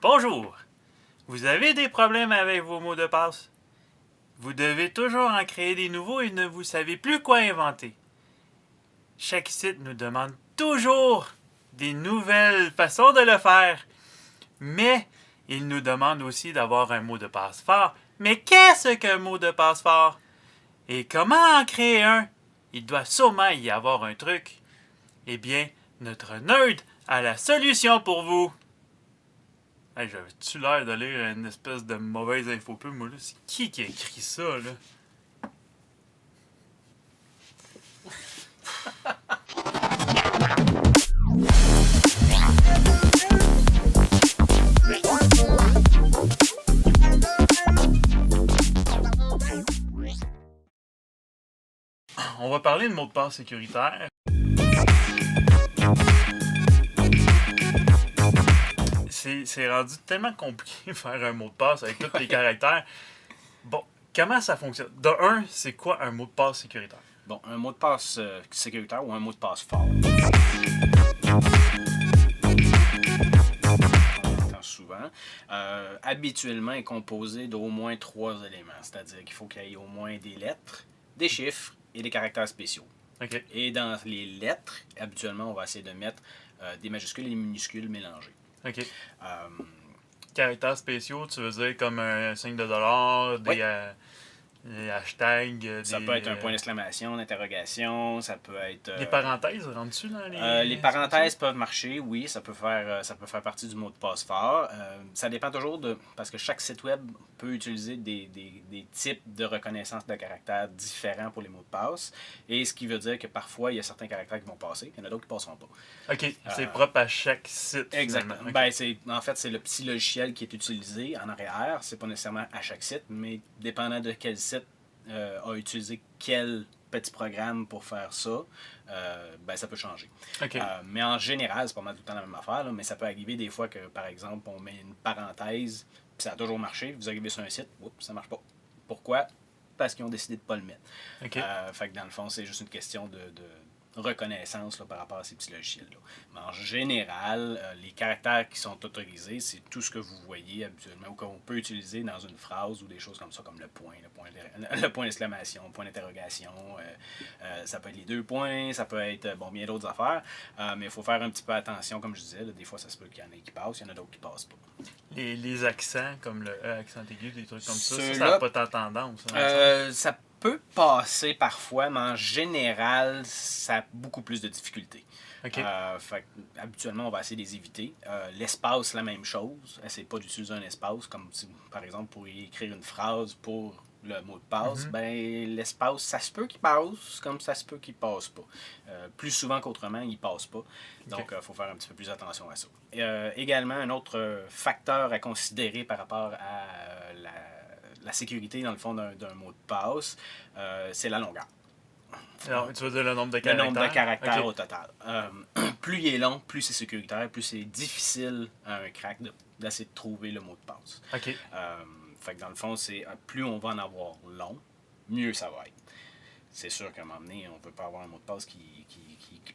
Bonjour! Vous avez des problèmes avec vos mots de passe? Vous devez toujours en créer des nouveaux et ne vous savez plus quoi inventer. Chaque site nous demande toujours des nouvelles façons de le faire. Mais il nous demande aussi d'avoir un mot de passe fort. Mais qu'est-ce qu'un mot de passe fort? Et comment en créer un? Il doit sûrement y avoir un truc. Eh bien, notre nerd a la solution pour vous. Hey, j'avais-tu l'air de lire une espèce de mauvaise infopub, moi là? C'est qui a écrit ça, là? On va parler de mots de passe sécuritaire. C'est rendu tellement compliqué de faire un mot de passe avec tous les caractères. Bon, comment ça fonctionne? De un, c'est quoi un mot de passe sécuritaire? Bon, un mot de passe sécuritaire ou un mot de passe fort. On entend souvent. Habituellement, est composé d'au moins 3 éléments. C'est-à-dire qu'il faut qu'il y ait au moins des lettres, des chiffres et des caractères spéciaux. OK. Et dans les lettres, habituellement, on va essayer de mettre des majuscules et des minuscules mélangés. OK. Euh, Caractères spéciaux, tu veux dire comme un signe de dollar, Oui. des hashtags, Ça peut être un point d'exclamation, d'interrogation, ça peut être... Les parenthèses, rentres-tu dans les... les parenthèses peuvent marcher, oui, ça peut faire partie du mot de passe fort. Ça dépend toujours parce que chaque site web peut utiliser des types de reconnaissance de caractères différents pour les mots de passe. Et ce qui veut dire que parfois, il y a certains caractères qui vont passer, il y en a d'autres qui ne passeront pas. OK, c'est propre à chaque site. Exactement. Okay. En fait, c'est le petit logiciel qui est utilisé en arrière. C'est pas nécessairement à chaque site, mais dépendant de quel site a utilisé quel petit programme pour faire ça, ça peut changer. Okay. Mais en général, c'est pas mal tout le temps la même affaire, là, mais ça peut arriver des fois que, par exemple, on met une parenthèse, puis ça a toujours marché, vous arrivez sur un site, oups, ça marche pas. Pourquoi? Parce qu'ils ont décidé de pas le mettre. Okay. Fait que dans le fond, c'est juste une question de reconnaissance là, par rapport à ces petits logiciels-là. Mais en général, les caractères qui sont autorisés, c'est tout ce que vous voyez habituellement ou qu'on peut utiliser dans une phrase ou des choses comme ça, comme le point d'exclamation, le point d'interrogation. Ça peut être les 2 points, ça peut être bien d'autres affaires. Mais il faut faire un petit peu attention, comme je disais. Là, des fois, ça se peut qu'il y en ait qui passent, il y en a d'autres qui passent pas. Les accents, comme le E, accent aigu, des trucs comme ça n'a pas tant tendance. Ça peut passer parfois, mais en général, ça a beaucoup plus de difficultés. Okay. Habituellement, on va essayer de les éviter. L'espace, la même chose. Essayez pas d'utiliser un espace, comme si, par exemple, pour écrire une phrase pour le mot de passe. L'espace, ça se peut qu'il passe, comme ça se peut qu'il passe pas. Plus souvent qu'autrement, il passe pas. Donc, il faut faire un petit peu plus attention à ça. Également, un autre facteur à considérer par rapport à la sécurité, dans le fond, d'un mot de passe, c'est la longueur. Alors, tu veux dire le nombre de caractères? Le nombre de caractères au total. Plus il est long, plus c'est sécuritaire, plus c'est difficile à un crack d'essayer de trouver le mot de passe. Okay. Fait que dans le fond, c'est plus on va en avoir long, mieux ça va être. C'est sûr qu'à un moment donné, on ne peut pas avoir un mot de passe qui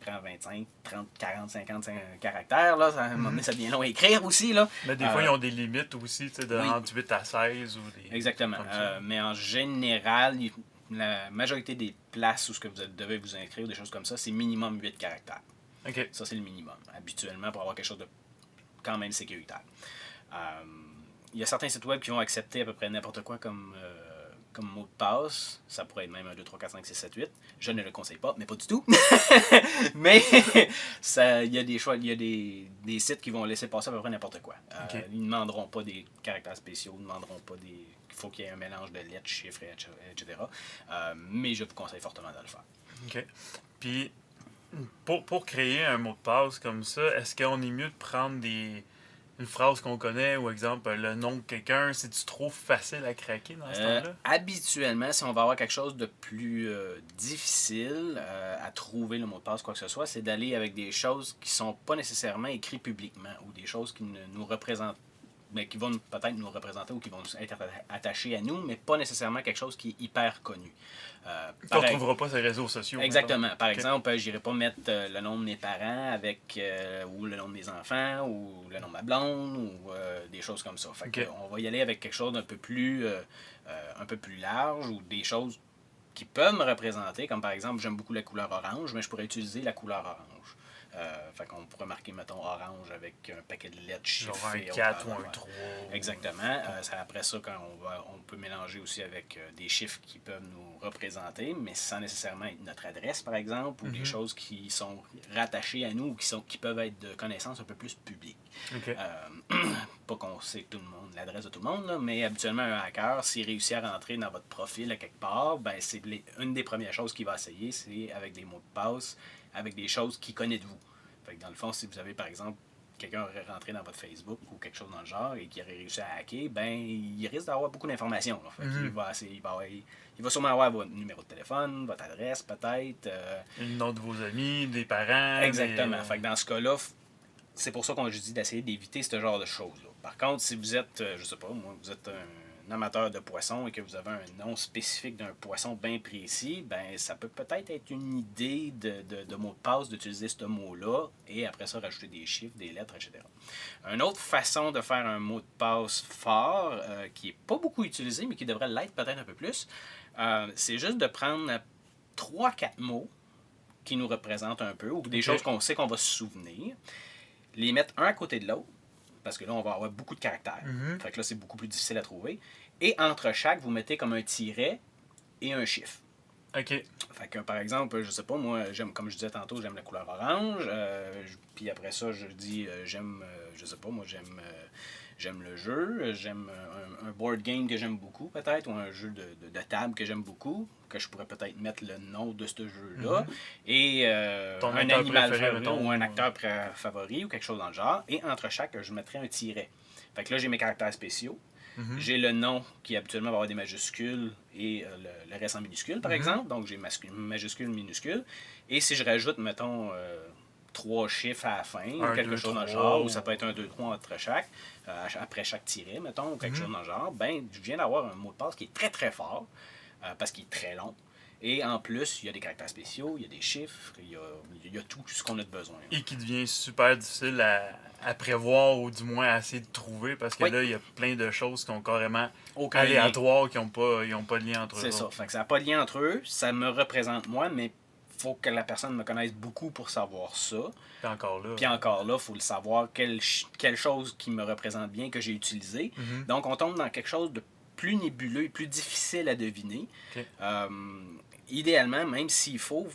prend 25, 30, 40, 50 caractères. Là. À un moment donné, ça devient long à écrire aussi. Là. Mais des fois, ils ont des limites aussi, entre 8 à 16 ou des... Exactement. Mais en général, la majorité des places où ce que vous devez vous inscrire, des choses comme ça, c'est minimum 8 caractères. Okay. Ça, c'est le minimum, habituellement, pour avoir quelque chose de quand même sécuritaire. Il y a certains sites web qui vont accepter à peu près n'importe quoi comme mot de passe. Ça pourrait être même un 2, 3, 4, 5, 6, 7, 8. Je ne le conseille pas, mais pas du tout. Mais il y a des choix, il y a des sites qui vont laisser passer à peu près n'importe quoi. Okay. Ils ne demanderont pas des caractères spéciaux, ils ne demanderont pas des... Il faut qu'il y ait un mélange de lettres, chiffres, etc. Mais je vous conseille fortement de le faire. OK. Puis, pour créer un mot de passe comme ça, est-ce qu'on est mieux de prendre une phrase qu'on connaît, ou exemple, le nom de quelqu'un, c'est-tu trop facile à craquer dans ce temps-là? Habituellement, si on va avoir quelque chose de plus difficile à trouver le mot de passe, quoi que ce soit, c'est d'aller avec des choses qui ne sont pas nécessairement écrites publiquement ou des choses qui ne nous représentent mais qui vont peut-être nous représenter ou qui vont être attachés à nous, mais pas nécessairement quelque chose qui est hyper connu. Qu'on ne retrouvera pas sur les réseaux sociaux. Exactement. Par exemple, je n'irai pas mettre le nom de mes parents avec ou le nom de mes enfants ou le nom de ma blonde ou des choses comme ça. Fait que, on va y aller avec quelque chose d'un peu plus large ou des choses qui peuvent me représenter, comme par exemple, j'aime beaucoup la couleur orange, mais je pourrais utiliser la couleur orange. Fait qu'on pourrait marquer, mettons, orange avec un paquet de lettres chiffrées. Genre un 4 ou un 3. Exactement. Après ça, quand on peut mélanger aussi avec des chiffres qui peuvent nous représenter, mais sans nécessairement être notre adresse, par exemple, ou des choses qui sont rattachées à nous ou qui peuvent être de connaissance un peu plus publique. Okay. Pas qu'on sait tout le monde, l'adresse de tout le monde, là, mais habituellement, un hacker, s'il réussit à rentrer dans votre profil à quelque part, ben, c'est une des premières choses qu'il va essayer, c'est avec des mots de passe, avec des choses qu'il connaît de vous. Fait que dans le fond, si vous avez, par exemple, quelqu'un aurait rentré dans votre Facebook ou quelque chose dans le genre et qui aurait réussi à hacker, ben il risque d'avoir beaucoup d'informations. Il va sûrement avoir votre numéro de téléphone, votre adresse peut-être. Le nom de vos amis, des parents. Exactement. Fait que dans ce cas-là, c'est pour ça qu'on dit d'essayer d'éviter ce genre de choses-là. Par contre, si vous êtes, je sais pas, moi, vous êtes un amateur de poissons et que vous avez un nom spécifique d'un poisson bien précis, ben ça peut peut-être être une idée de mot de passe d'utiliser ce mot-là et après ça rajouter des chiffres, des lettres, etc. Une autre façon de faire un mot de passe fort, qui n'est pas beaucoup utilisé, mais qui devrait l'être peut-être un peu plus, c'est juste de prendre 3-4 mots qui nous représentent un peu, ou des choses qu'on sait qu'on va se souvenir, les mettre un à côté de l'autre, parce que là, on va avoir beaucoup de caractères. Fait que là, c'est beaucoup plus difficile à trouver. Et entre chaque, vous mettez comme un tiret et un chiffre. OK. Fait que, par exemple, je sais pas, moi, comme je disais tantôt, j'aime la couleur orange. Puis après ça, je dis, je sais pas, moi, j'aime le jeu. J'aime un board game que j'aime beaucoup, peut-être, ou un jeu de table que j'aime beaucoup, que je pourrais peut-être mettre le nom de ce jeu-là. Et un animal favori ou un acteur favori ou quelque chose dans le genre. Et entre chaque, je mettrais un tiret. Fait que là, j'ai mes caractères spéciaux. J'ai le nom qui habituellement va avoir des majuscules et le reste en minuscules, par exemple. Donc, j'ai majuscules, minuscules. Et si je rajoute, mettons, 3 chiffres à la fin, ou quelque chose dans le genre, ou ça peut être 1, 2, 3 entre chaque, après chaque tiret, mettons, ou quelque chose dans le genre, ben, je viens d'avoir un mot de passe qui est très, très fort, parce qu'il est très long. Et en plus, il y a des caractères spéciaux, il y a des chiffres, il y a tout ce qu'on a de besoin. Et qui devient super difficile à prévoir ou du moins à essayer de trouver parce que là, il y a plein de choses qui sont carrément aléatoires, qui n'ont pas de lien entre eux. C'est ça. Fait que ça n'a pas de lien entre eux. Ça me représente moi, mais il faut que la personne me connaisse beaucoup pour savoir ça. Puis encore là, il faut le savoir quelle chose qui me représente bien que j'ai utilisé. Donc, on tombe dans quelque chose de plus nébuleux et plus difficile à deviner. Okay. Idéalement, même s'il faut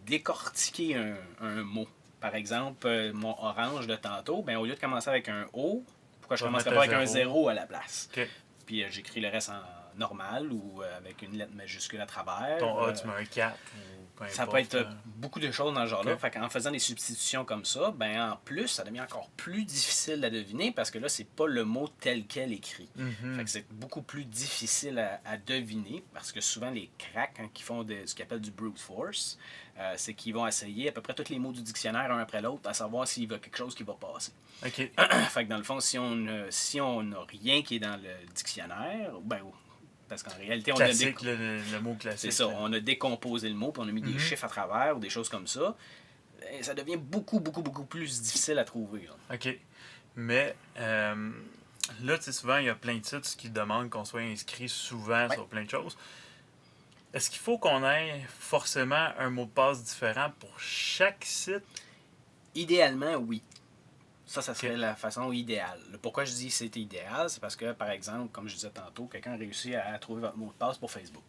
décortiquer un mot. Par exemple, mon orange de tantôt, ben, au lieu de commencer avec un O, pourquoi je ne commencerais pas avec un 0 à la place? Okay. Puis j'écris le reste en normal ou avec une lettre majuscule à travers. Ton A, tu mets un 4 ou peu importe. Ça peut être beaucoup de choses dans ce genre-là. Fait qu'en faisant des substitutions comme ça, ben en plus, ça devient encore plus difficile à deviner parce que là, c'est pas le mot tel quel écrit. Fait que c'est beaucoup plus difficile à deviner parce que souvent, les cracks, qui font ce qu'ils appellent du brute force, c'est qu'ils vont essayer à peu près tous les mots du dictionnaire un après l'autre à savoir s'il y a quelque chose qui va passer. OK. Fait que dans le fond, si on n'a rien qui est dans le dictionnaire, ben parce qu'en réalité, on classique, le mot classique. C'est ça, on a décomposé le mot, puis on a mis des chiffres à travers ou des choses comme ça. Et ça devient beaucoup, beaucoup, beaucoup plus difficile à trouver. Là. OK. Mais là, tu sais, souvent, il y a plein de sites qui demandent qu'on soit inscrit souvent sur plein de choses. Est-ce qu'il faut qu'on ait forcément un mot de passe différent pour chaque site? Idéalement, oui. Ça serait la façon idéale. Pourquoi je dis que c'est idéal, c'est parce que, par exemple, comme je disais tantôt, quelqu'un a réussi à trouver votre mot de passe pour Facebook.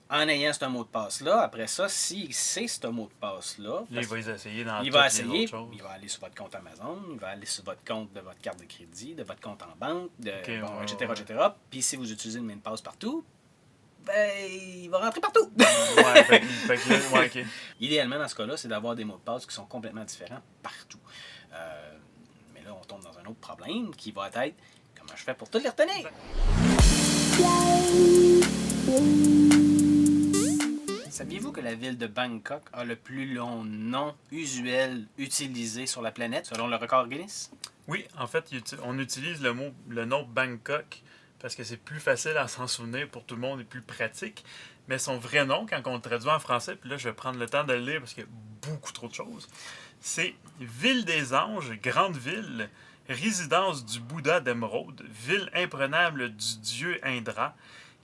En ayant ce mot de passe-là, après ça, s'il sait ce mot de passe-là... il va essayer dans toutes les autres choses. Il va aller sur votre compte Amazon, il va aller sur votre compte de votre carte de crédit, de votre compte en banque, etc., etc. Puis si vous utilisez le même passe partout, ben, il va rentrer partout. OK. Idéalement, dans ce cas-là, c'est d'avoir des mots de passe qui sont complètement différents partout. Mais là, on tombe dans un autre problème qui va être comment je fais pour toutes les retenir. Saviez-vous que la ville de Bangkok a le plus long nom usuel utilisé sur la planète selon le record Guinness? Oui, en fait, on utilise le nom Bangkok parce que c'est plus facile à s'en souvenir pour tout le monde et plus pratique. Mais son vrai nom, quand on le traduit en français, puis là, je vais prendre le temps de le lire parce qu'il y a beaucoup trop de choses, c'est Ville des Anges, grande ville, résidence du Bouddha d'Émeraude, ville imprenable du dieu Indra,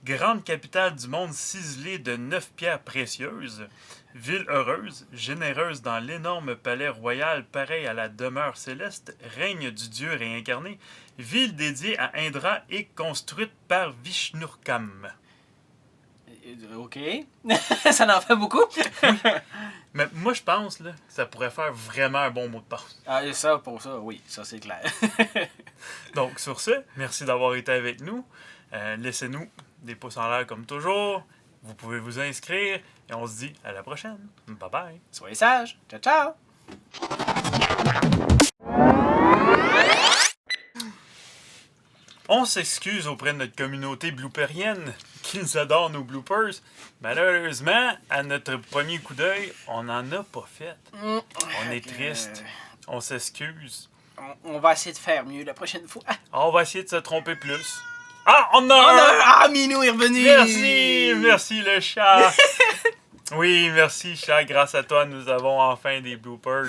grande capitale du monde ciselée de 9 pierres précieuses, ville heureuse, généreuse dans l'énorme palais royal pareil à la demeure céleste, règne du dieu réincarné, ville dédiée à Indra et construite par Vishnurkam. OK. Ça en fait beaucoup. Mais moi, je pense là, que ça pourrait faire vraiment un bon mot de passe. Ah, et ça, pour ça, oui, ça c'est clair. Donc, sur ce, merci d'avoir été avec nous. Laissez-nous des pouces en l'air comme toujours. Vous pouvez vous inscrire et on se dit à la prochaine. Bye bye. Soyez sages. Ciao, ciao. On s'excuse auprès de notre communauté blooperienne qui nous adore nos bloopers. Malheureusement, à notre premier coup d'œil, on n'en a pas fait. On est triste. On s'excuse. On va essayer de faire mieux la prochaine fois. On va essayer de se tromper plus. Ah, on a un! Ah, Minou est revenu! Merci le chat! Oui, merci chat, grâce à toi, nous avons enfin des bloopers.